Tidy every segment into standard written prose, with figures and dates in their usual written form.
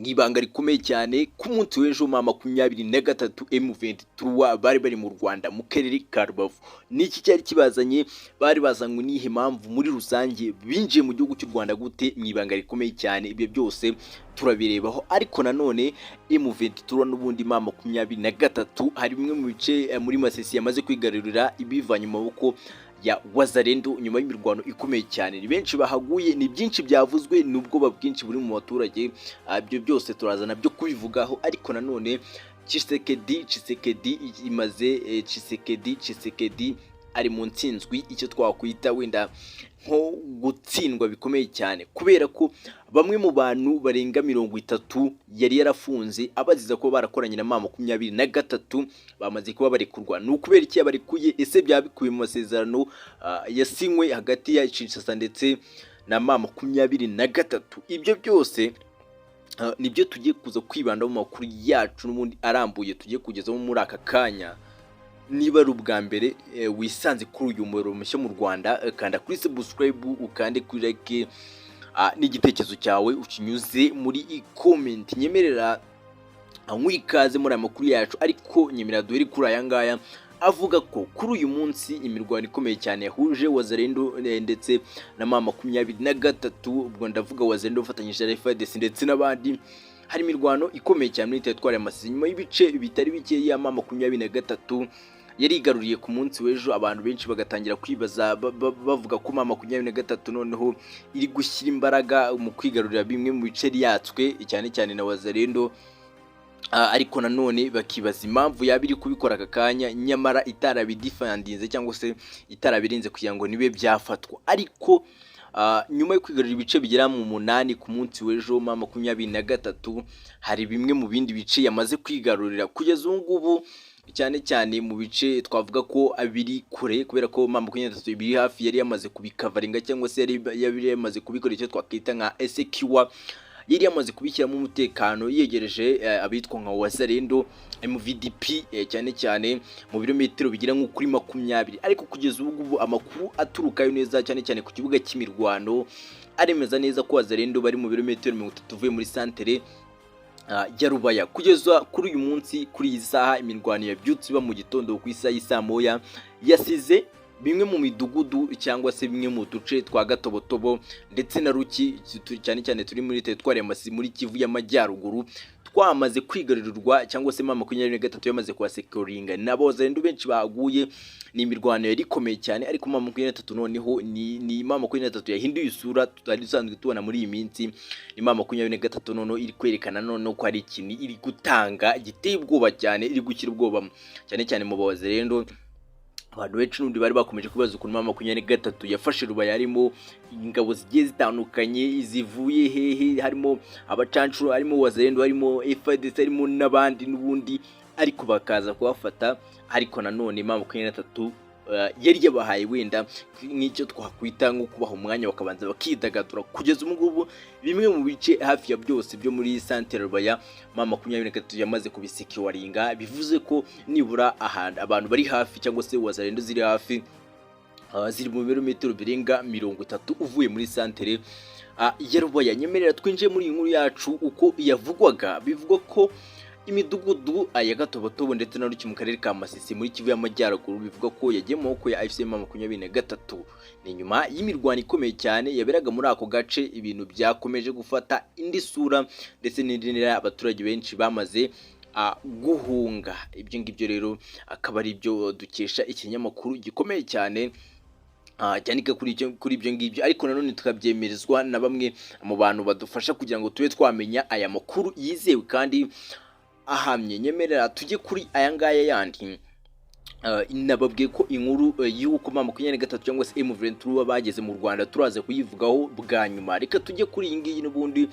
n'ibanga rikomeye cyane ku munsi w'ejo ma 23 M23 bari mu Rwanda mu karere ka Rubavu. Niki cyari kibazanye? Bari bazanywe n'ihe mpamvu muri rusange binjiye mu gihugu cy'u Rwanda gute? Mwibanga rikomeye cyane. Ibyo byose turabirebaho, ariko nanone M23 n'ubundi ma 23 hari bimwe mu bice muri Masisi yamaze kwigarurira ibivanye mu maboko ya Wazalendo nyuma y'imirwano ikomeye cyane. Ni benshi bahaguye, ni byinshi byavuzwe, nubwo bwinshi buri mu baturage. Ibyo byose turazana byo kubivugaho, ariko nanone Tshisekedi imaze Tshisekedi ari mu ntsinzwi, icyo twakwita wenda nko gutsindwa bikomeye cyane, kubera ko bamwe mu bantu barenga 30 yari yarafunze abaziza ko barakoranye na ma 23 bamaze kuba barekurwa. Ni ukubera iki yabarekuye? Ese byabikuye mu masezerano yasinywe hagati ya Kinshasa ndetse na ma 23? Ibyo byose nibyo tugiye kuza kwibanda mu makuru yacu n'ubundi arambuye tugiye kugezaho muri aka kanya. Niba ari ubwa mbere wisanze kuri uyu muyoboro mushya mu Rwanda, kanda kuri subscribe, ukande kuri like, n'igitekerezo cyawe ukinyuze muri comment. Nyemerera mwikaze muri amakuru yacu, ariko nyemerera duhere kuri aya ngaya avuga ko kuri uyu munsi imirwano ikomeye cyane yahuje Wazalendo ndetse na ma 23. Ubwo ndavuga Wazalendo ufatanyije na FARDC ndetse n'abandi. Hari imirwano ikomeye cyane muri teritwari ya Masisi nyuma y'ibice bitari bike ya ma 23 yari igaruriye ku munsi w'ejo. Abantu benshi bagatangira kwibaza bavuga ko ma 23 noneho iri gushyira imbaraga mu kwigarurira bimwe mu bice ryatswe cyane cyane na Wazalendo, ariko nanone bakibaza impamvu yabiri kubikora aka kanya nyamara itarabidifandinze cyangwa se itarabirinze kugira ngo nibe byafatwa. Ariko nyuma yo kwigarurira ibice bigera mu 8 ku munsi w'ejo ma 23, hari bimwe mu bindi bice yamaze kwigarurira kugeza ubu ngubu, cyane cyane mu bice twavuga ko abiri kure, kubera ko ma 23 biri hafi yari yamaze kubikavaringa cyangwa se yari yamaze kubikora icyo twakita nka SQA, yari yamaze kubishyiramo umutekano yegereje abitwa nka Wazalendo MVDP, cyane cyane mu birometero bigira nko kuri 20. Ariko kugeza ubu ngubu amakuru aturukayo neza cyane cyane ku kibuga cy'imirwano aremeza neza ko Wazalendo bari mu birometero 30 uvuye muri santere ya Rubaya. Kugeza kuri uyu munsi kuri iyi saha imirwano yabyutse iba mu gitondo ku isaha y'isa moya, yasize bimwe mu midugudu cyangwa se bimwe mu duce twa Gatobotobo ndetse na Ruki, cyane cyane turi muri teritwari ya Masisi muri Kivu y'Amajyaruguru, twamaze kwigarurirwa cyangwa se ma 23 yamaze kuhasecuringa. Nabo Wazalendo benshi baguye. Ni imirwano yari ikomeye cyane, ariko ma 23 noneho ni ma 23 yahinduye isura tutari dusanzwe tubona muri iyi minsi. Ni ma 23 noneho iri kwerekana noneho ko hari ikintu iri gutanga giteye ubwoba cyane, iri gukira ubwoba cyane cyane mu Wazalendo. Abantu benshi n'undi bari bakomeje kubaza ukuntu ma 23 yafashe Rubaya, harimo ingabo zigiye zitandukanye zivuye hehe, harimo abacancuro, harimo Wazalendo, harimo FARDC, harimo n'abandi n'ubundi, ariko bakaza kubafata. Ariko nanone ma 23 yari yabahaye wenda nk'icyo twakwita nko kubaha umwanya bakabanza bakidagadura. Kugeza ubu ngubu bimwe mu bice hafi ya byose byo muri santere Rubaya ma 23 yamaze kubisikiwaringa, bivuze ko nibura abantu bari hafi cyangwa se Wazalendo ziri hafi ziri mu birometero birenga 30 uvuye muri santere ya Rubaya. Nyemerera twinjiye muri iyi nkuru yacu uko yavugwaga. Bivugwa ko imidugudu ya Gatobotobo ndetse na Ruki mu karere ka Masisi muri Kivu y'Amajyaruguru bivugwa ko yagiye mu maboko ya AFC ma 23. Ni nyuma y'imirwano ikomeye cyane yaberaga muri ako gace, ibintu byakomeje gufata indi sura ndetse n'indinira abaturage benshi bamaze guhunga. Ibyo ngibyo rero akaba ari byo dukesha ikinyamakuru gikomeye cyane cyandika kuri ibyo ngibyo, ariko nanone tukabyemerezwa na bamwe mu bantu badufasha kugira ngo tube twamenya aya makuru yizewe kandi ahamye. Nyemerera tujye kuri aya ngaya yandi. Nababwiye ko inkuru y'uko ma 23 cyangwa se M23 bageze mu Rwanda turaza kuyivugaho bwa nyuma. Reka tujye kuri iyi ngiyi n'ubundi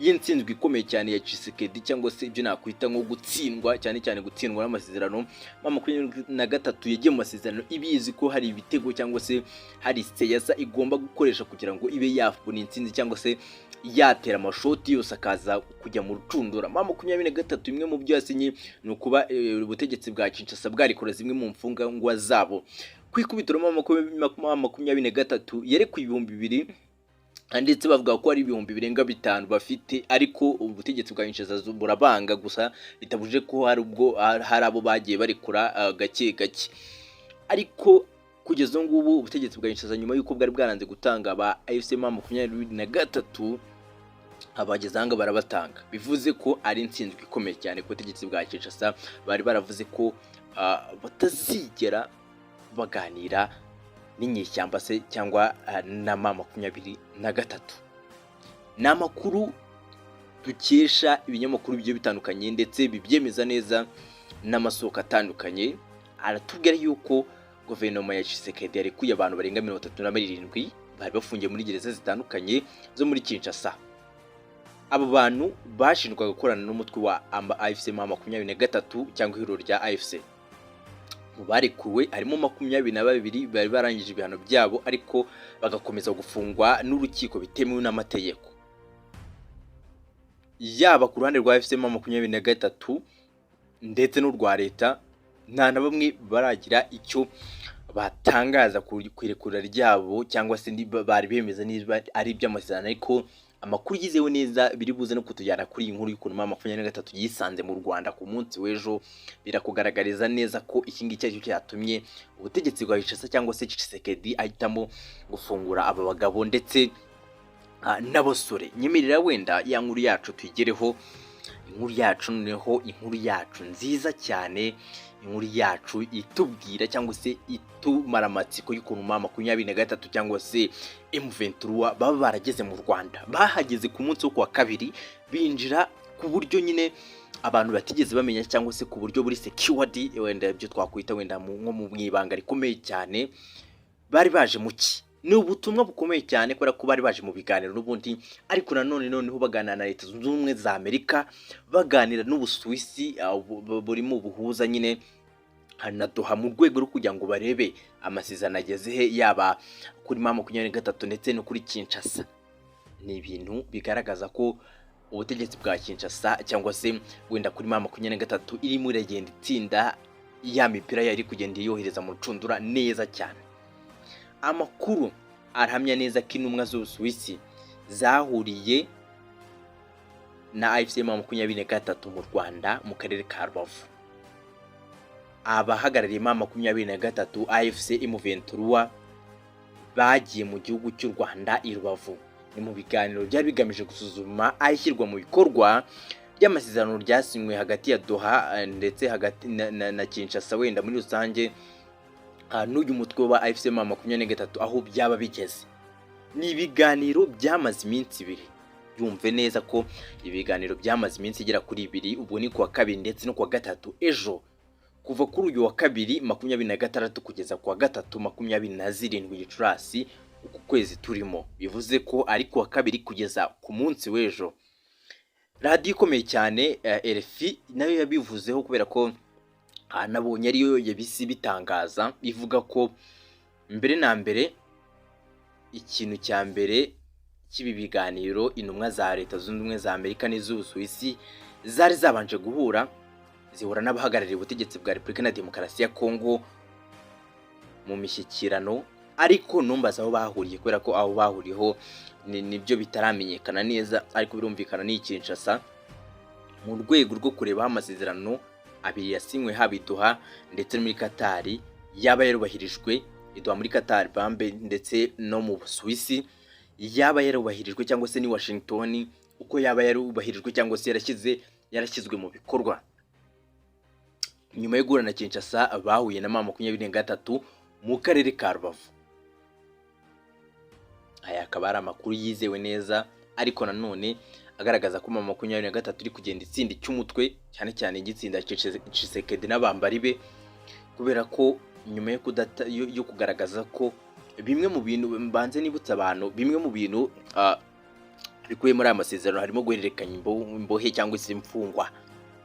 y'intsinzwi ikomeye cyane ya Tshisekedi, cyangwa se ibyo nakwita nko gutsindwa, cyane cyane gutsindwa n'amasezerano. Ma 23 yagiye mu masezerano ibizi ko hari ibitego cyangwa se hari seyasa igomba gukoresha kugira ngo ibe yafuna intsinzi cyangwa se yatera amashoti yose akaza kujya mu rucundura. Ma 23 imwe mu byo yasinye ni ukuba ubutegetsi bwa Kinshasa bwarikora zimwe mu mfungwa zabo. Kwikubitiro ma 23 yarekuye 2000 ndetse bavuga ko ari ibihumbi birenga bitanu bafite, ariko ubutegetsi bwa Kinshasa burabanga, gusa bitabuje ko hari ubwo hari abo bagiye barekura gake gake. Ariko kugeza ubu ngubu ubutegetsi bwa Kinshasa nyuma y'uko bwari bwaranze gutanga ba AFC M23 abageze ahanga barabatanga, bivuze ko ari intsinzwe ikomeye cyane ku butegetsi bwa Kinshasa. Bari baravuze ko batazigera baganira n'inyeshyamba se cyangwa na M23. Ni amakuru dukesha ibinyamakuru bigiye bitandukanye ndetse bibyemeza neza n'amasoko atandukanye. Aratubwira yuko guverinoma ya Tshisekedi yarekuye abantu barenga 37 bari bafungiye muri gereza zitandukanye zo muri Kinshasa. Abo bantu bashinjwaga gukorana n'umutwe wa AFC M23 cyangwa ihuriro rya AFC. Mu barekuwe harimo 22 bari barangije ibihano byabo, ariko bagakomeza gufungwa n'urukiko bitemewe n'amategeko. Yaba ku ruhande rwa AFC M23 ndetse n'urwa leta, nta na bamwe baragira icyo batangaza ku irekura ryabo cyangwa se bari bemeza niba ari iby'amasezerano. Ariko amakuru yizewe neza biri buze no kutujyana kuri iyi nkuru y'ukuntu M23 yisanze mu Rwanda ku munsi w'ejo, birakugaragariza neza ko iki ngiki ari cyo cyatumye ubutegetsi bwa Kinshasa cyangwa se Tshisekedi ahitamo gufungura aba bagabo ndetse n'abasore. Nyemerera wenda ya nkuru yacu tuyigereho, inkuru yacu noneho, inkuru yacu nziza cyane, inkuru yacu itubwira cyangwa se itumara amatsiko y'ukuntu M23 cyangwa se M23 baba barageze mu Rwanda. Bahageze ku munsi wo kuwa kabiri, binjira ku buryo nyine abantu batigeze bamenya cyangwa se ku buryo buri secured, wenda ibyo twakwita wenda nko mu ibanga rikomeye cyane. Bari baje muki, ni ubutumwa bukomeye cyane kubera ko bari baje mu biganiro n'ubundi, ariko noneho baganira na Leta Zunze Ubumwe za Amerika, baganira n'Ubusuwisi burimo ubuhuza nyine na Doha, mu rwego rwo kugira ngo barebe amasezerano ageze he, yaba kuri M23 ndetse no kuri Kinshasa. Ni ibintu bigaragaza ko ubutegetsi bwa Kinshasa cyangwa se wenda kuri M23 irimo iragenda itsinda ya mipira yari kugenda yohereza mu ncundura neza cyane. Amakuru arahamya neza ko intumwa z'Ubusuwisi zahuriye na AFC M23 mu Rwanda mu karere ka Rubavu. Abahagarariye M23 AFC M23 bagiye mu gihugu cy'u Rwanda i Rubavu. Ni mu biganiro byari bigamije gusuzuma ayishyirwa mu bikorwa ry'amasezerano ryasinywe hagati ya Doha ndetse hagati na Kinshasa wenda muri rusange n'uyu mutwe wa AFC M23 aho byaba bigeze. Ni ibiganiro byamaze iminsi 2. Yumve neza ko ibiganiro byamaze iminsi igera kuri 2, ubwo ni kuwa kabiri ndetse no kuwa gatatu ejo. Kuva kuri uyu wa kabiri 26 kugeza kuwa gatatu 27 Gicurasi uku kwezi turimo, bivuze ko ari kuwa kabiri kugeza ku munsi w'ejo. Radio ikomeye cyane RFI nayo yabivuzeho kubera ko nabonye ariyo yabisi bitangaza, ivuga ko mbere na mbere ikintu cya mbere cy'ibi biganiro intumwa za Leta Zunze Ubumwe za Amerika n'iz'Ubusuwisi zari zabanje guhura, zihura n'abahagarariye ubutegetsi bwa Repubulika na Demokarasi ya Kongo mu mishyikirano, ariko numbaza aho bahuriye kubera ko aho bahuriyeho nibyo bitaramenyekana neza, ariko birumvikana ni Kinshasa mu rwego rwo kureba amasezerano abiri yasinywe haba Doha ndetse muri Qatar yaba yarubahirijwe. Doha muri Qatar bambe ndetse no mu Busuwisi yaba yarubahirijwe cyangwa se ni Washington uko yaba yarubahirijwe cyangwa se yarashyizwe mu bikorwa. Nyuma yo guhura na Kinshasa bahuye na M23 mu karere ka Rubavu. Aya akaba ari amakuru yizewe neza, ariko nanone agaragaza ko M23 iri kugenda itsinda cy'umutwe cyane cyane igitsinda Tshisekedi n'abambari be, kubera ko nyuma yo kugaragaza ko bimwe mu bintu mbanze nibutsa abantu, bimwe mu bintu bikuye muri aya masezerano harimo guhererekanya imbohe cyangwa se imfungwa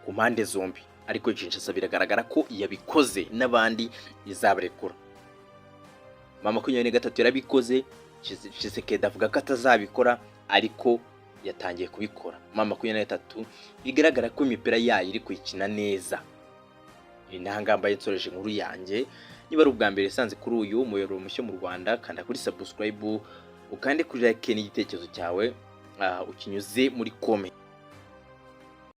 ku mpande zombi, ariko Kinshasa biragaragara ko yabikoze n'abandi izabarekura. M23 yarabikoze, Tshisekedi avuga ko atazabikora, ariko yatangiye kubikora. M23 bigaragara ko imipira yayo iri kwikina neza. Ni ntangambaye nsoreje inkuru yanjye. Niba ari ubwa mbere sanze kuri uyu muyoboro mushyo mu Rwanda, kanda kuri subscribe ukande kuri like n'igitekerezo cyawe ukinyuze muri comment.